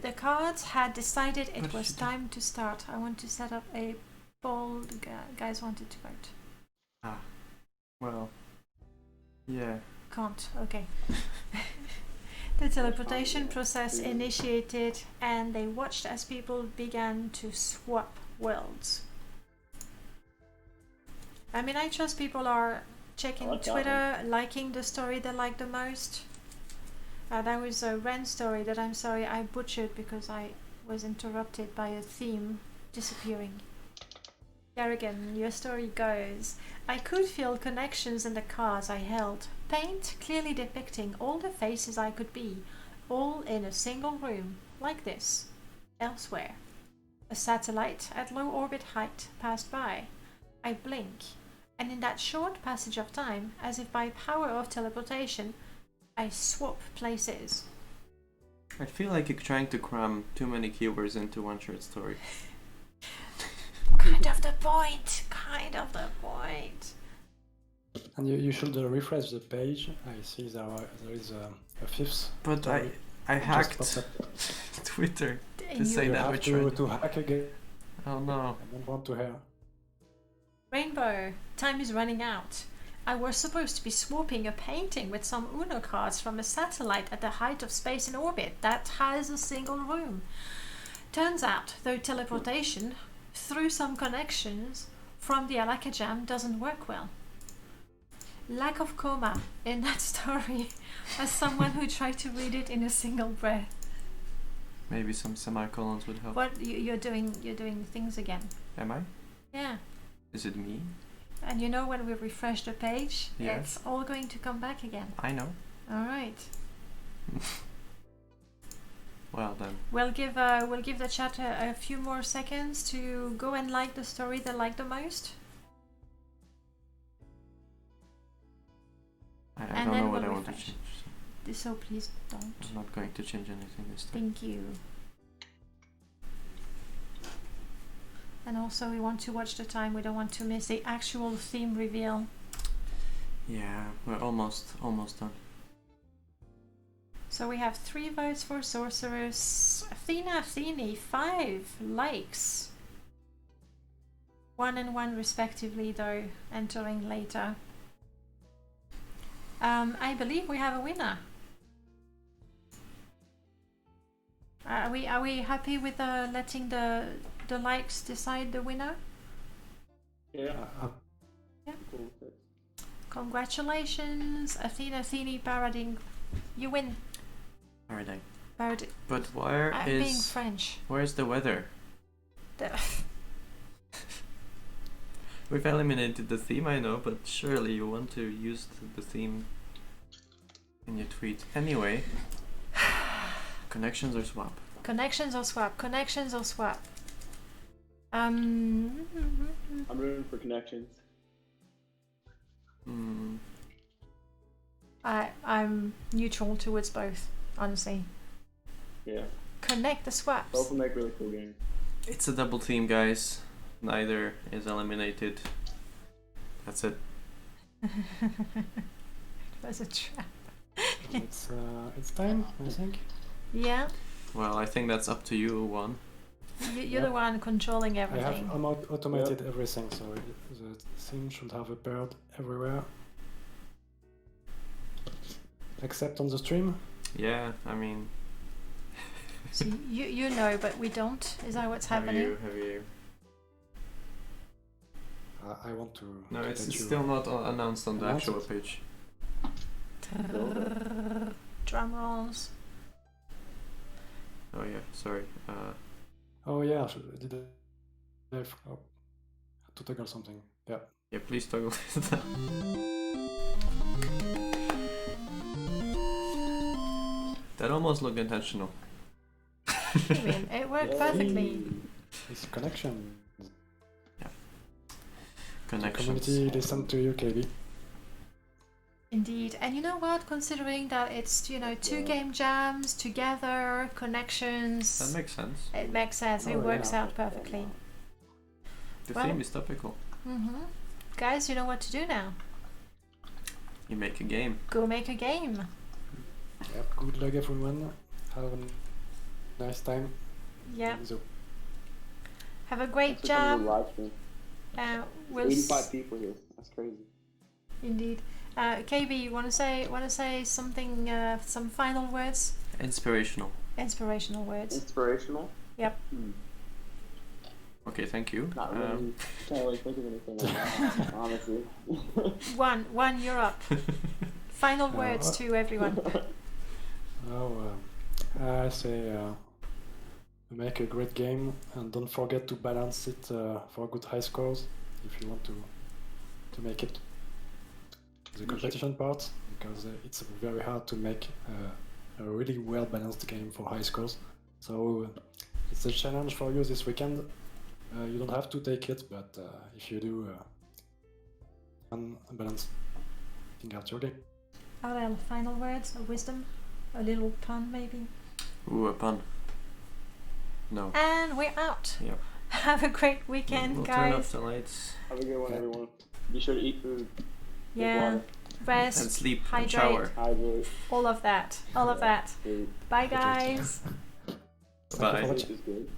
The cards had decided it What was should I- time to start. I want to set up a poll. The guys wanted to vote. Ah. Well. Yeah. Can't. Okay. The teleportation process initiated, and they watched as people began to swap worlds. I mean, I trust people are checking I like that Twitter, liking the story they like the most. That was a Ren story that I'm sorry I butchered because I was interrupted by a theme disappearing. Garrigan, your story goes. I could feel connections in the cards I held. Paint clearly depicting all the faces I could be, all in a single room, like this. Elsewhere. A satellite at low orbit height passed by. I blink, and in that short passage of time, as if by power of teleportation, I swap places. I feel like you're trying to cram too many keywords into one short story. Kind of the point. Kind of the point. And you should refresh the page. I see there is a fifth. But story. I Just hacked popped up. Twitter And to say You that have we're trying. to hack again. Oh no. I don't want to hear. Rainbow, time is running out. I was supposed to be swapping a painting with some Uno cards from a satellite at the height of space in orbit that has a single room. Turns out, though teleportation, through some connections from the Alakajam doesn't work well. Lack of coma in that story, as someone who tried to read it in a single breath. Maybe some semicolons would help. What you're doing things again? Am I? Yeah. Is it me? And you know when we refresh the page, Yes. it's all going to come back again. I know. All right. Well then. We'll give the chat a few more seconds to go and like the story they like the most. I And don't then know what we'll I want to refresh. change. So So please don't. I'm not going to change anything this time. Thank you. And also we want to watch the time. We don't want to miss the actual theme reveal. Yeah, we're almost done. So we have 3 votes for Sorceress. Athene, 5 likes. 1 and 1 respectively though, entering later. I believe we have a winner. Are we happy with letting the likes decide the winner? Yeah. Yeah. Cool with it. Congratulations, Athene, Parading. You win. Alright. Parading. But where I'm being French. where's the weather? The We've eliminated the theme, I know, but surely you want to use the theme in your tweet. Anyway, connections or swap? Connections or swap? Connections or swap? I'm rooting for connections. I'm neutral towards both, honestly. Yeah. Connect the swaps. Both will make really cool games. It's a double theme, guys. Neither is eliminated. That's it. It was a trap. It's time, I think. Yeah. Well, I think that's up to you, Juan. You're the one controlling I have everything. automated everything, so the thing should have a bird everywhere. Except on the stream. Yeah, I mean. So you know, but we don't. Is that what's happening? Have you? I want to. No, to it's let you still not announced on the announce actual it. page. Drum rolls. Oh yeah, sorry. Oh yeah, did I have to toggle something? Yeah. Yeah, please toggle that. That almost looked intentional. I mean, it worked perfectly. It's connection. Connections. Community listen to you, KB. Indeed. And you know what? Considering that it's, two game jams together, connections. That makes sense. It makes sense. It Oh, works yeah. out perfectly. The Well- theme is topical. Guys, you know what to do now. You make a game. Go make a game. Yep. Good luck, everyone. Have a nice time. Yeah. So, Have a great It's becoming a jam. live stream. We'll 85 people here. That's crazy. Indeed. KB, you wanna say something? Some final words? Inspirational. Inspirational words. Inspirational? Yep. Okay, thank you. Not really. Can't really think of anything right now, honestly. One. You're up. Final words to everyone. I say make a great game and don't forget to balance it for good high scores if you want to make it the competition part, because it's very hard to make a really well balanced game for high scores. So it's a challenge for you this weekend. You don't have to take it, but if you do, balance out your game. Aurel, final words of wisdom? A little pun, maybe? Ooh, a pun. No. And we're out. Yep. Have a great weekend, We'll turn off guys. the lights Have a good one, everyone. Be sure to eat food. drink Yeah. water, Rest. and sleep and hydrate. shower. hydrate. All of that. Food. Bye, guys. Thank you for Bye. watching. Sleep is good.